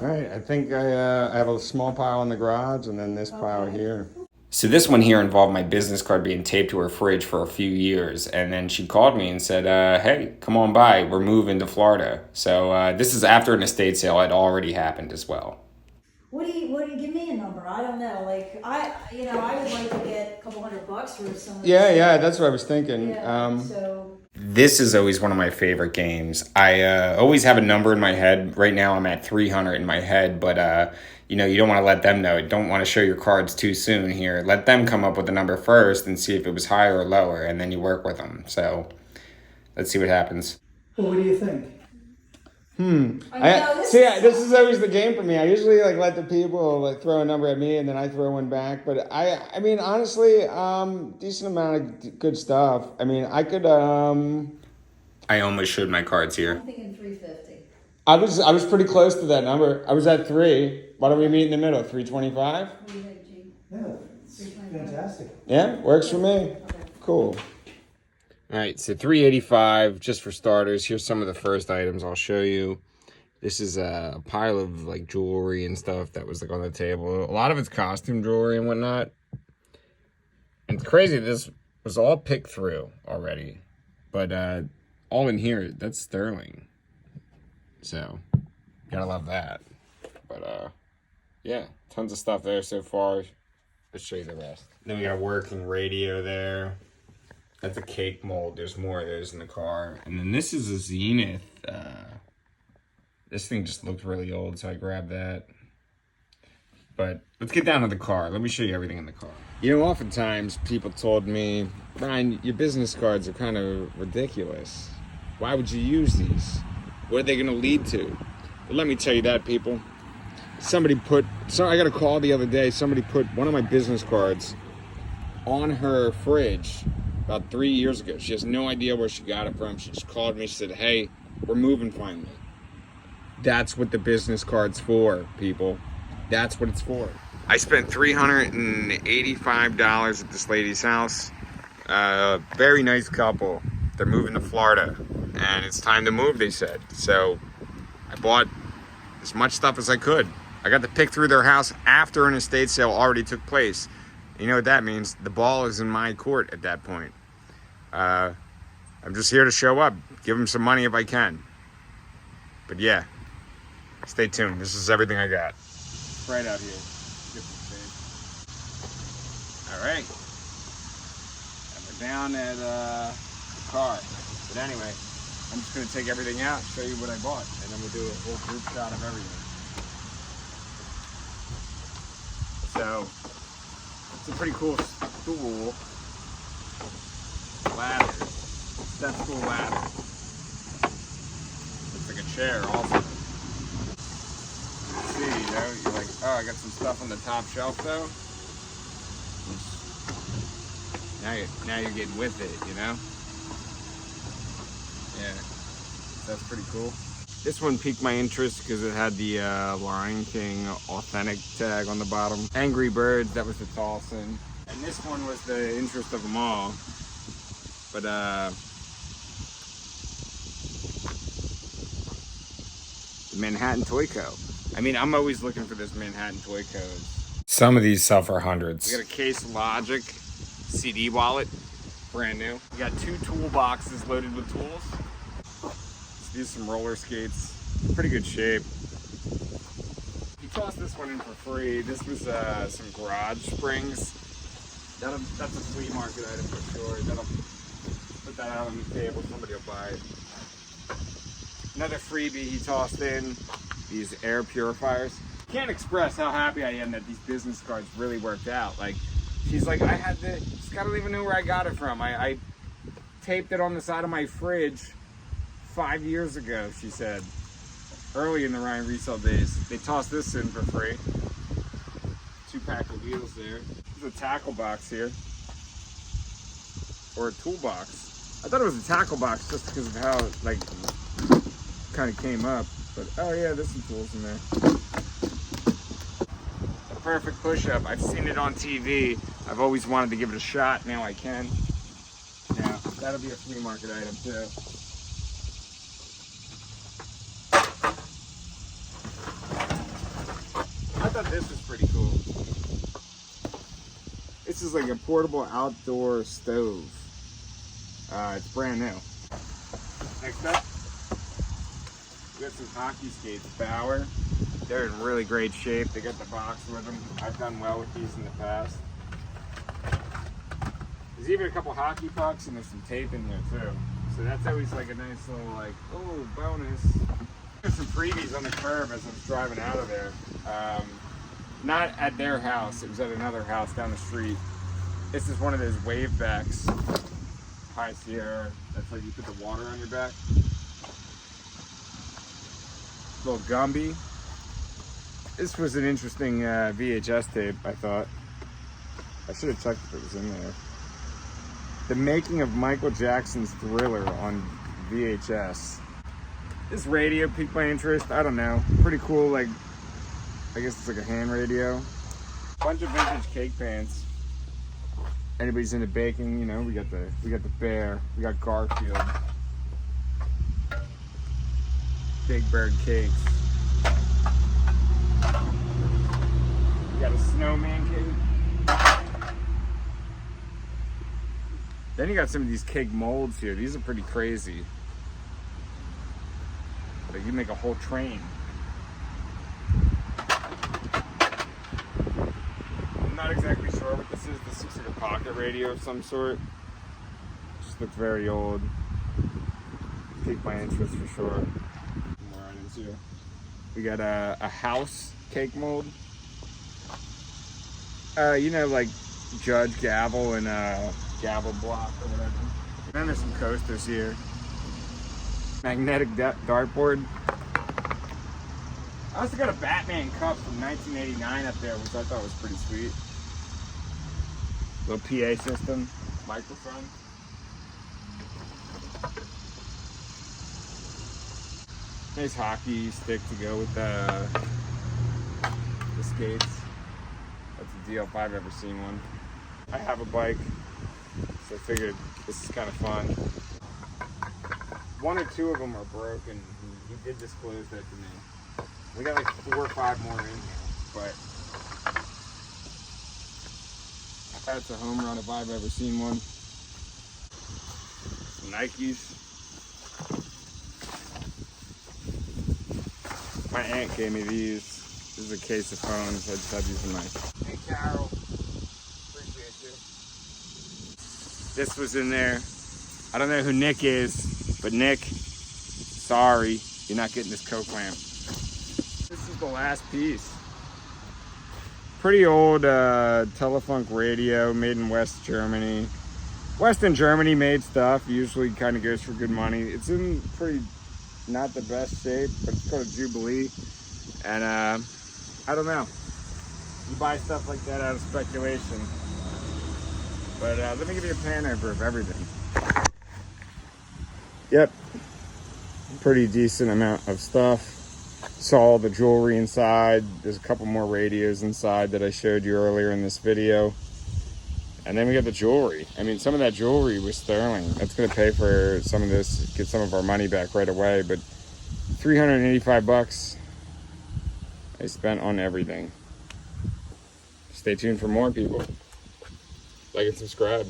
All right, I think I have a small pile in the garage and then this pile here. So this one here involved my business card being taped to her fridge for a few years, and then she called me and said, "Hey, come on by. We're moving to Florida." So this is after an estate sale had already happened as well. What do you give me a number? I don't know. Like I would like to get a couple $100 for some of this Yeah, stuff. yeah, that's what I was thinking. Yeah. So This is always one of my favorite games. I always have a number in my head. Right now, I'm at 300 in my head, but you know, you don't want to let them know. You don't want to show your cards too soon here. Let them come up with the number first and see if it was higher or lower, and then you work with them. So let's see what happens. Well, what do you think? This is always the game for me. I usually like let the people like throw a number at me and then I throw one back. But I mean, honestly, decent amount of good stuff. I mean, I could, I almost showed my cards here. I'm thinking 350. I was pretty close to that number. I was at 3. Why don't we meet in the middle? 325? What do you think, G? Yeah, it's fantastic. Yeah, works for me. Cool. All right, so 385 just for starters. Here's some of the first items I'll show you. This is a pile of like jewelry and stuff that was like on the table. A lot of it's costume jewelry and whatnot. And it's crazy, this was all picked through already. But all in here, that's sterling. So, gotta love that. But yeah, tons of stuff there so far. Let's show you the rest. Then we got a working radio there. That's a cake mold. There's more of those in the car. And then this is a Zenith. This thing just looked really old, so I grabbed that. But let's get down to the car. Let me show you everything in the car. You know, oftentimes people told me, "Brian, your business cards are kind of ridiculous. Why would you use these? What are they going to lead to?" Well, let me tell you that, people. I got a call the other day. Somebody put one of my business cards on her fridge about 3 years ago. She has no idea where she got it from. She just called me. She said, "Hey, we're moving finally." That's what the business card's for, people. That's what it's for. I spent $385 at this lady's house. Very nice couple. They're moving to Florida, and it's time to move, they said. So I bought as much stuff as I could. I got to pick through their house after an estate sale already took place. You know what that means? The ball is in my court at that point. I'm just here to show up, give them some money if I can. But yeah, stay tuned. This is everything I got. Right out here. All right. And we're down at the car. But anyway, I'm just going to take everything out, show you what I bought, and then we'll do a whole group shot of everything. So, it's a pretty cool stool. Ladder. Step stool ladder. Looks like a chair also. See, you know, you're like, oh, I got some stuff on the top shelf though. Now you're getting with it, you know? Yeah, that's pretty cool. This one piqued my interest because it had the Lion King authentic tag on the bottom. Angry Birds, that was the Tolson. And this one was the interest of them all. But the Manhattan Toy Co. I mean, I'm always looking for this Manhattan Toy Co. Some of these sell for hundreds. We got a Case Logic CD wallet, brand new. We got 2 toolboxes loaded with tools. These are some roller skates, pretty good shape. He tossed this one in for free. This was some garage springs. That's a flea market item for sure. Put that out on the table, somebody will buy it. Another freebie he tossed in, these air purifiers. Can't express how happy I am that these business cards really worked out. Like, she's like, just gotta even know where I got it from. I taped it on the side of my fridge 5 years ago, she said. Early in the Ryan Resell days. They tossed this in for free. 2-pack of wheels there. There's a tackle box here. Or a toolbox. I thought it was a tackle box just because of how it, like, kind of came up. But, oh yeah, there's some tools in there. A perfect push-up. I've seen it on TV. I've always wanted to give it a shot. Now I can. Now, that'll be a flea market item, too. this is pretty cool. This is like a portable outdoor stove. It's brand new. Next up, we got some hockey skates. Bauer. They're in really great shape. They got the box with them. I've done well with these in the past. There's even a couple hockey pucks and there's some tape in there too. So that's always like a nice little like, oh, bonus. There's some freebies on the curb as I was driving out of there. Not at their house, it was at another house down the street. This is one of those wave backs. High Sierra, that's like you put the water on your back. Little Gumby. This was an interesting VHS tape, I thought. I should have checked if it was in there. The making of Michael Jackson's Thriller on VHS. This radio piqued my interest. I don't know. Pretty cool, like, I guess it's like a hand radio. Bunch of vintage cake pans. Anybody's into baking, you know, we got the Bear, we got Garfield. Big Bird cakes. We got a snowman cake. Then you got some of these cake molds here. These are pretty crazy. Like you make a whole train. I'm not exactly sure what this is. This looks like a pocket radio of some sort. Just looks very old. Piqued my interest for sure. More items here. We got a house cake mold. You know, like Judge Gavel and Gavel Block or whatever. Then there's some coasters here. Magnetic dartboard. I also got a Batman cup from 1989 up there, which I thought was pretty sweet. Little PA system, microphone. Nice hockey stick to go with the skates. That's a deal if I've ever seen one. I have a bike, so I figured this is kind of fun. One or two of them are broken. He did disclose that to me. We got like 4 or 5 more in here, but that's a home run if I've ever seen one. Nikes. My aunt gave me these. This is a case of phones. I just have these in my... Hey Carol, appreciate you. This was in there. I don't know who Nick is, but Nick, sorry, you're not getting this Coke lamp. This is the last piece. Pretty old Telefunk radio made in West Germany. Western Germany made stuff, usually kind of goes for good money. It's in pretty, not the best shape, but it's called a Jubilee. And I don't know. You buy stuff like that out of speculation. But let me give you a pan over of everything. Yep. Pretty decent amount of stuff. Saw all the jewelry inside. There's a couple more radios inside that I showed you earlier in this video. And then we got the jewelry. I mean, some of that jewelry was sterling. That's gonna pay for some of this, get some of our money back right away. But 385 bucks I spent on everything. Stay tuned for more, people. Like and subscribe.